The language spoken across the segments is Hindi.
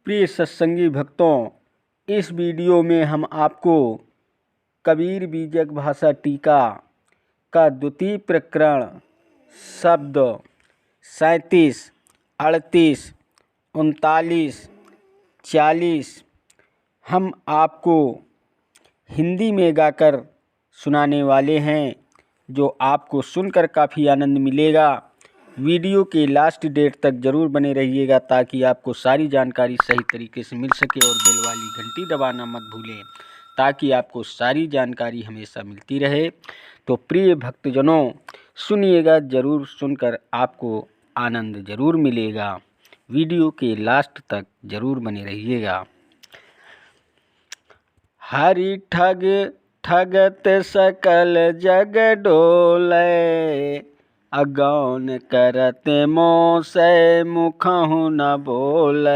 प्रिय सत्संगी भक्तों, इस वीडियो में हम आपको कबीर बीजक भाषा टीका का द्वितीय प्रकरण शब्द 37, 38, 39, 40 हम आपको हिंदी में गाकर सुनाने वाले हैं, जो आपको सुनकर काफ़ी आनंद मिलेगा। वीडियो के लास्ट डेट तक ज़रूर बने रहिएगा ताकि आपको सारी जानकारी सही तरीके से मिल सके, और बेल वाली घंटी दबाना मत भूलें ताकि आपको सारी जानकारी हमेशा मिलती रहे। तो प्रिय भक्तजनों, सुनिएगा, ज़रूर सुनकर आपको आनंद ज़रूर मिलेगा। वीडियो के लास्ट तक ज़रूर बने रहिएगा। हरि ठग ठगत सकल जग डोले, अगौन करत मोह से मुखहु न बोले।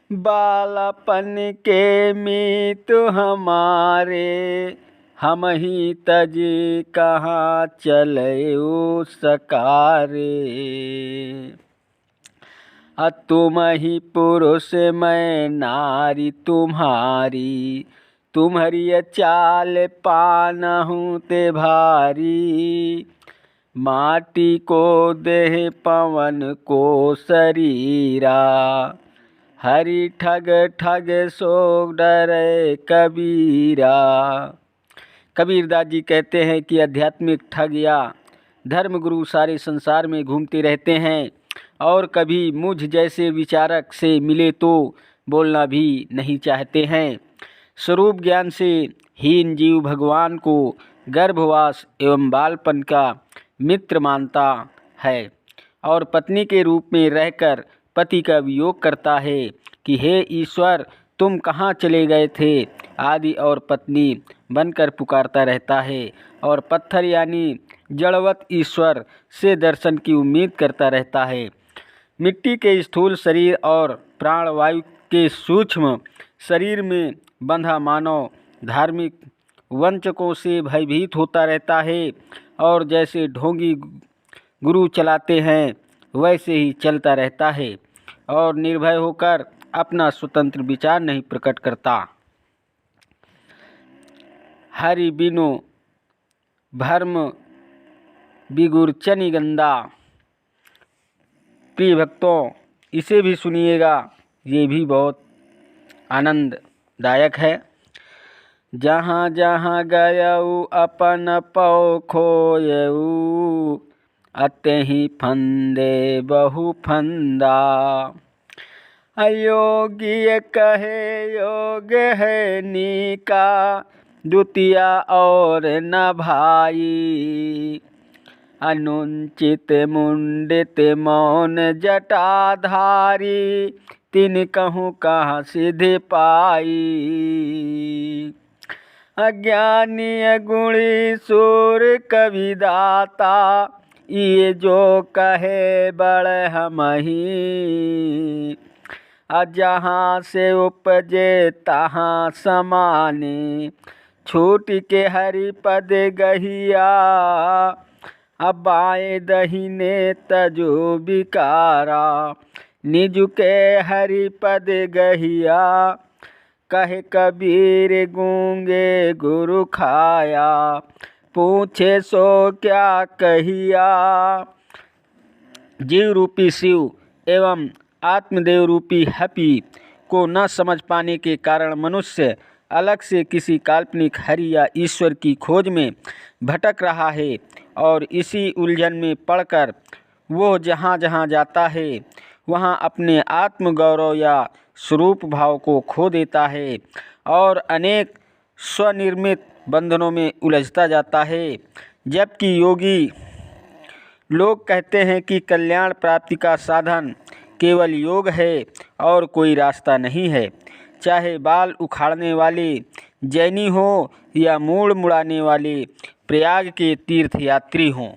बालपन के मीत हमारे, हम ही तजी कहाँ चलऊ सकारे। तुम ही पुरुष मैं नारी तुम्हारी, तुम्हारी चाल पानहूँ ते भारी। माटी को देह पवन को शरीरा, हरि ठग ठग सो डरे कबीरा। कबीरदास जी कहते हैं कि आध्यात्मिक ठग या धर्मगुरु सारे संसार में घूमते रहते हैं, और कभी मुझ जैसे विचारक से मिले तो बोलना भी नहीं चाहते हैं। स्वरूप ज्ञान से हीन जीव भगवान को गर्भवास एवं बालपन का मित्र मानता है, और पत्नी के रूप में रहकर पति का वियोग करता है कि हे ईश्वर, तुम कहाँ चले गए थे आदि, और पत्नी बनकर पुकारता रहता है, और पत्थर यानी जड़वत ईश्वर से दर्शन की उम्मीद करता रहता है। मिट्टी के स्थूल शरीर और प्राणवायु के सूक्ष्म शरीर में बंधा मानव धार्मिक वंचकों से भयभीत होता रहता है, और जैसे ढोंगी गुरु चलाते हैं वैसे ही चलता रहता है, और निर्भय होकर अपना स्वतंत्र विचार नहीं प्रकट करता। हरि बिनु भर्म बिगुर चनि गंदा। प्रिय भक्तों, इसे भी सुनिएगा, ये भी बहुत आनंददायक है। जहाँ जहाँ गयऊ अपन पौ खोयऊ, अतहि फंदे बहु फंदा। अयोग्य कहे योग है नीका, द्वितीया और न भाई। अनुचित मुंडित मौन जटाधारी, तिन कहूँ कहाँ सिद्धि पाई। अज्ञानी गुणी सूर कविदाता, ये जो कहे बड़ हमही। जहाँ से उपजे तहाँ समाने, छूट के हरि पद गहिया। अब बाएं दहिने तजो बिकारा, निज के हरि पद गहिया। कहे कबीर गूंगे गुरु खाया, पूछे सो क्या कहिया। जीव रूपी शिव एवं आत्मदेव रूपी हपि को न समझ पाने के कारण मनुष्य अलग से किसी काल्पनिक हरि या ईश्वर की खोज में भटक रहा है, और इसी उलझन में पड़कर वो जहाँ जहाँ जाता है वहाँ अपने आत्मगौरव या स्वरूप भाव को खो देता है, और अनेक स्वनिर्मित बंधनों में उलझता जाता है। जबकि योगी लोग कहते हैं कि कल्याण प्राप्ति का साधन केवल योग है और कोई रास्ता नहीं है। चाहे बाल उखाड़ने वाले जैनी हों या मूड़ मुड़ाने वाले प्रयाग के तीर्थयात्री हों,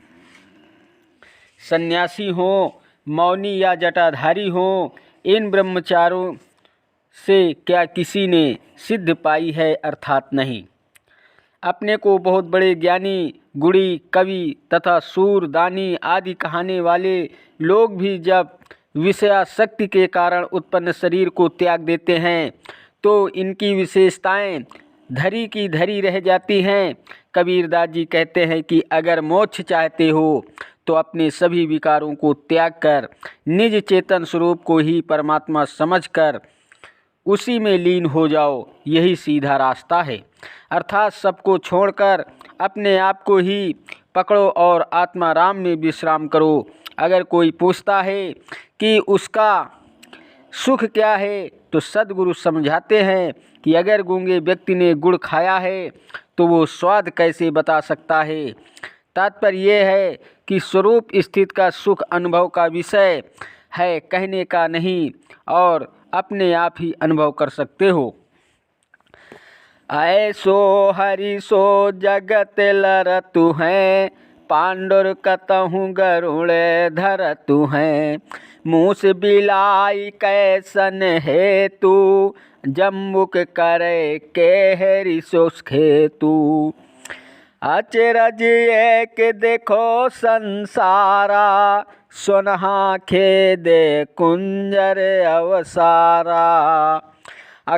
सन्यासी हों, मौनी या जटाधारी हों, इन ब्रह्मचारों से क्या किसी ने सिद्ध पाई है? अर्थात नहीं। अपने को बहुत बड़े ज्ञानी, गुणी, कवि तथा सूर, दानी आदि कहाने वाले लोग भी जब विषयासक्ति के कारण उत्पन्न शरीर को त्याग देते हैं तो इनकी विशेषताएं धरी की धरी रह जाती हैं। कबीरदास जी कहते हैं कि अगर मोक्ष चाहते हो तो अपने सभी विकारों को त्याग कर निज चेतन स्वरूप को ही परमात्मा समझकर उसी में लीन हो जाओ, यही सीधा रास्ता है। अर्थात सबको छोड़कर अपने आप को ही पकड़ो और आत्माराम में विश्राम करो। अगर कोई पूछता है कि उसका सुख क्या है तो सद्गुरु समझाते हैं कि अगर गूंगे व्यक्ति ने गुड़ खाया है तो वो स्वाद कैसे बता सकता है। तात्पर्य यह है कि स्वरूप स्थित का सुख अनुभव का विषय है, कहने का नहीं, और अपने आप ही अनुभव कर सकते हो। ऐसो हरि सो जगत लरतु हैं, पांडुर कतहु गरुड़ धरतु हैं। मूस बिलाई कैसन हेतु, जम्बुक करे के हरि सोस खेतु। अचरज एक देखो संसारा, सुनहा खेदे कुंजर अवसारा।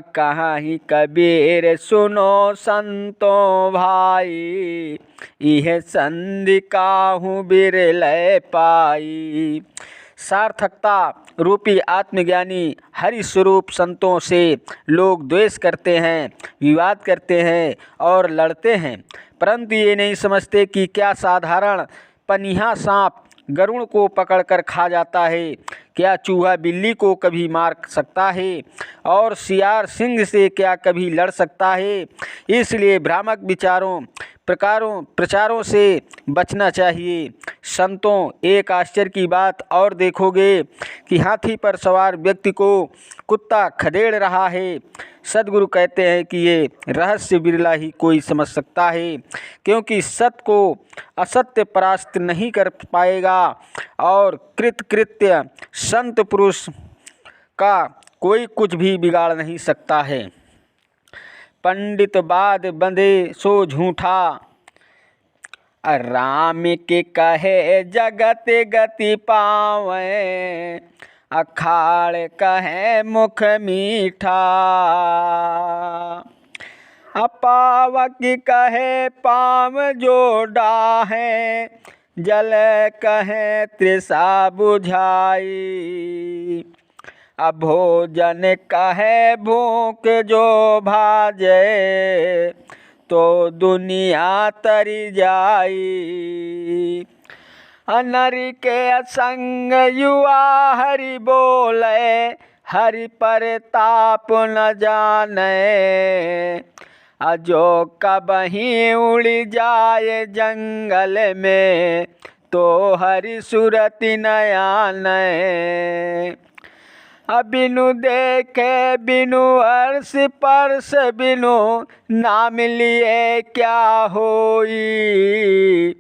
कहाँ ही कबीर सुनो संतों भाई, यह संधि काहू बिरले पाई। सार्थकता रूपी आत्मज्ञानी हरि स्वरूप संतों से लोग द्वेष करते हैं, विवाद करते हैं और लड़ते हैं, परंतु ये नहीं समझते कि क्या साधारण पनिहा सांप गरुड़ को पकड़कर खा जाता है, क्या चूहा बिल्ली को कभी मार सकता है और सियार सिंह से क्या कभी लड़ सकता है। इसलिए भ्रामक विचारों प्रचारों से बचना चाहिए। संतों, एक आश्चर्य की बात और देखोगे कि हाथी पर सवार व्यक्ति को कुत्ता खदेड़ रहा है। सद्गुरु कहते हैं कि ये रहस्य बिरला ही कोई समझ सकता है, क्योंकि सत्य को असत्य परास्त नहीं कर पाएगा और कृत्य संत पुरुष का कोई कुछ भी बिगाड़ नहीं सकता है। पंडित बाद बंधे सो झूठा, राम के कहे जगत गति पावे। अखाड़ कहे मुख मीठा, अपावक कहे पाव जो डाहे। जल कहे तृषा बुझाई, भोजन कहे भूख जो भाजे। तो दुनिया तरी जाई, नर के संग युवा हरि बोले। हरि परताप न जाने, जो कबहीं उड़ जाए जंगल में। तो हरि सुरति न आने, बिनु देखे बिनु अर्श परस बिनु। नाम लिए क्या होई,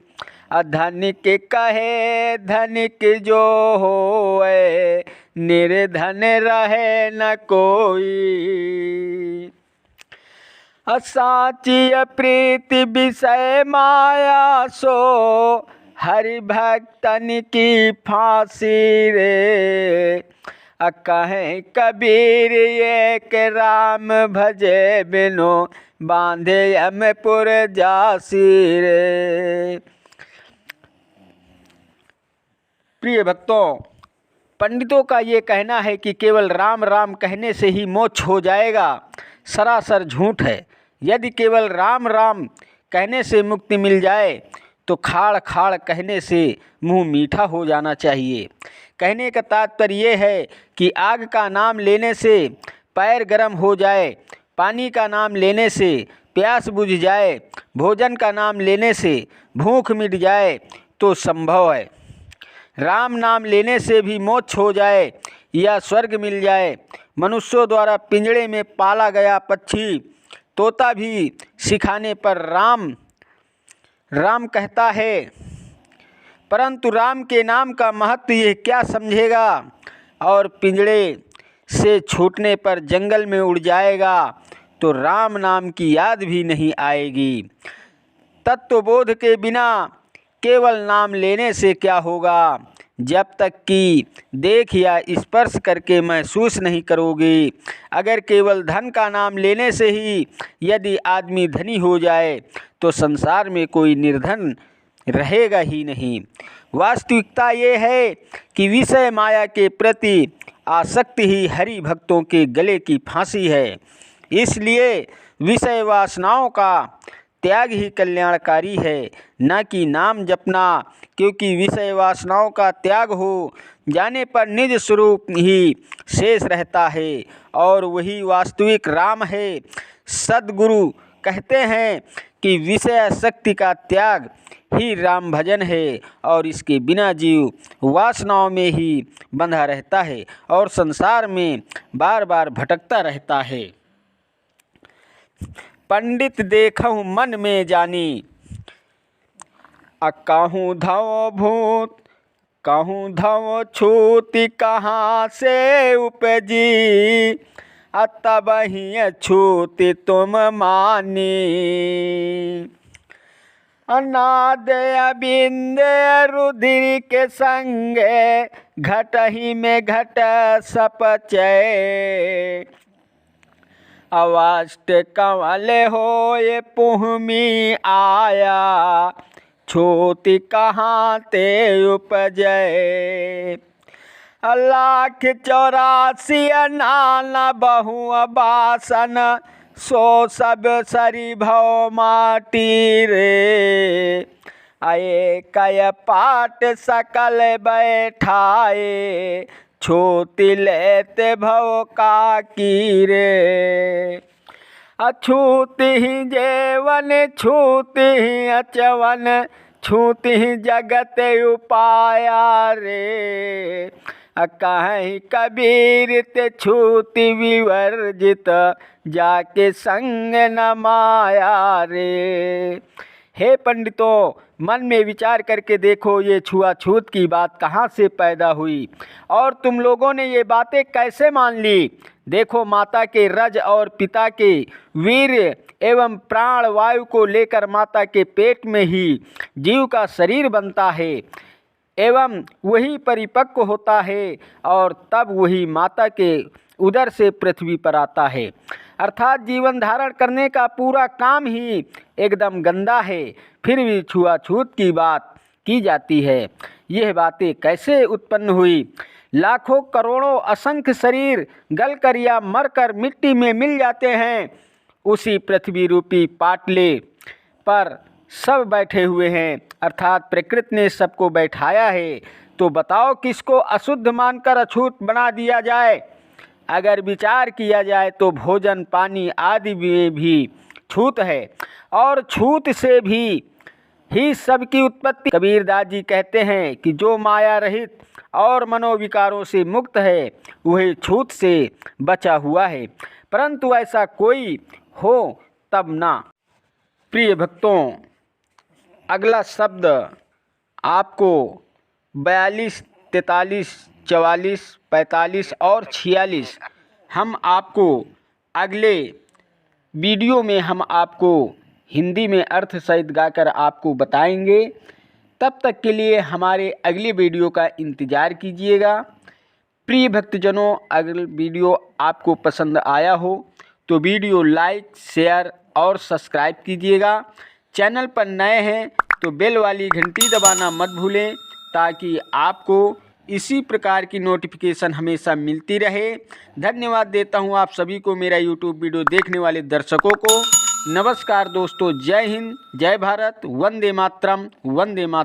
धनिक कहे धनिक जो होए। निर्धन रहे न कोई, साची प्रीति विषय माया सो। हरि भक्तन की फांसी रे, कहें कबीर एक राम भजे। बिनो बांधे यमपुर जासी रे। प्रिय भक्तों, पंडितों का ये कहना है कि केवल राम राम कहने से ही मोक्ष हो जाएगा, सरासर झूठ है। यदि केवल राम राम कहने से मुक्ति मिल जाए तो खाड़ खाड़ कहने से मुंह मीठा हो जाना चाहिए। कहने का तात्पर्य ये है कि आग का नाम लेने से पैर गर्म हो जाए, पानी का नाम लेने से प्यास बुझ जाए, भोजन का नाम लेने से भूख मिट जाए तो संभव है। राम नाम लेने से भी मोक्ष हो जाए या स्वर्ग मिल जाए। मनुष्यों द्वारा पिंजड़े में पाला गया पक्षी तोता भी सिखाने पर राम राम कहता है, परंतु राम के नाम का महत्व यह क्या समझेगा और पिंजड़े से छूटने पर जंगल में उड़ जाएगा तो राम नाम की याद भी नहीं आएगी। तत्वबोध के बिना केवल नाम लेने से क्या होगा। जब तक कि देख या स्पर्श करके महसूस नहीं करोगे। अगर केवल धन का नाम लेने से ही यदि आदमी धनी हो जाए तो संसार में कोई निर्धन रहेगा ही नहीं। वास्तविकता ये है कि विषय माया के प्रति आसक्ति ही हरि भक्तों के गले की फांसी है। इसलिए विषय वासनाओं का त्याग ही कल्याणकारी है, न कि नाम जपना, क्योंकि विषय वासनाओं का त्याग हो जाने पर निज स्वरूप ही शेष रहता है और वही वास्तविक राम है। सद्गुरु कहते हैं कि विषय शक्ति का त्याग ही राम भजन है और इसके बिना जीव वासनाओं में ही बंधा रहता है और संसार में बार बार भटकता रहता है। पंडित देखहु मन में जानी, कहूँ धव भूत कहूँ धव छूति कहाँ से उपजी, तब ही छूति तुम मानी। अनाद अबिंद रुधिर के संगे, घट ही में घट सपचय। अवाष्ट कंवल होए पुहमी आया, छूति कहाँ ते उपजय। 1,84 नाना बहु बासन, सो सब सरी भव माटी रे। आए कय पाट सकल बैठाए, छूति लेते भव का की रे। अछूति ही जेवन छूति ही अचवन, छूति ही जगत उपाया रे। कहीं कबीर ते छूति विवर्जित, जाके संग न माया रे। हे पंडितों, मन में विचार करके देखो ये छुआछूत की बात कहाँ से पैदा हुई और तुम लोगों ने ये बातें कैसे मान ली। देखो, माता के रज और पिता के वीर्य एवं प्राण वायु को लेकर माता के पेट में ही जीव का शरीर बनता है एवं वही परिपक्व होता है और तब वही माता के उदर से पृथ्वी पर आता है। अर्थात जीवन धारण करने का पूरा काम ही एकदम गंदा है, फिर भी छुआछूत की बात की जाती है। यह बातें कैसे उत्पन्न हुई? लाखों करोड़ों असंख्य शरीर गलकर या मरकर मिट्टी में मिल जाते हैं, उसी पृथ्वी रूपी पाटले पर सब बैठे हुए हैं, अर्थात प्रकृति ने सबको बैठाया है। तो बताओ किसको अशुद्ध मानकर अछूत बना दिया जाए? अगर विचार किया जाए तो भोजन पानी आदि में भी छूत है और छूत से भी ही सबकी उत्पत्ति। कबीरदास जी कहते हैं कि जो माया रहित और मनोविकारों से मुक्त है वही छूत से बचा हुआ है, परंतु ऐसा कोई हो तब ना। प्रिय भक्तों, अगला शब्द आपको 42, 43, 44, 45 और 46 हम आपको अगले वीडियो में हम आपको हिंदी में अर्थ सहित गाकर आपको बताएंगे। तब तक के लिए हमारे अगले वीडियो का इंतज़ार कीजिएगा। प्रिय भक्तजनों, अगर वीडियो आपको पसंद आया हो तो वीडियो लाइक, शेयर और सब्सक्राइब कीजिएगा। चैनल पर नए हैं तो बेल वाली घंटी दबाना मत भूलें ताकि आपको इसी प्रकार की नोटिफिकेशन हमेशा मिलती रहे। धन्यवाद देता हूं आप सभी को, मेरा यूट्यूब वीडियो देखने वाले दर्शकों को। नमस्कार दोस्तों, जय हिंद, जय भारत, वंदे मातरम, वंदे मातरम।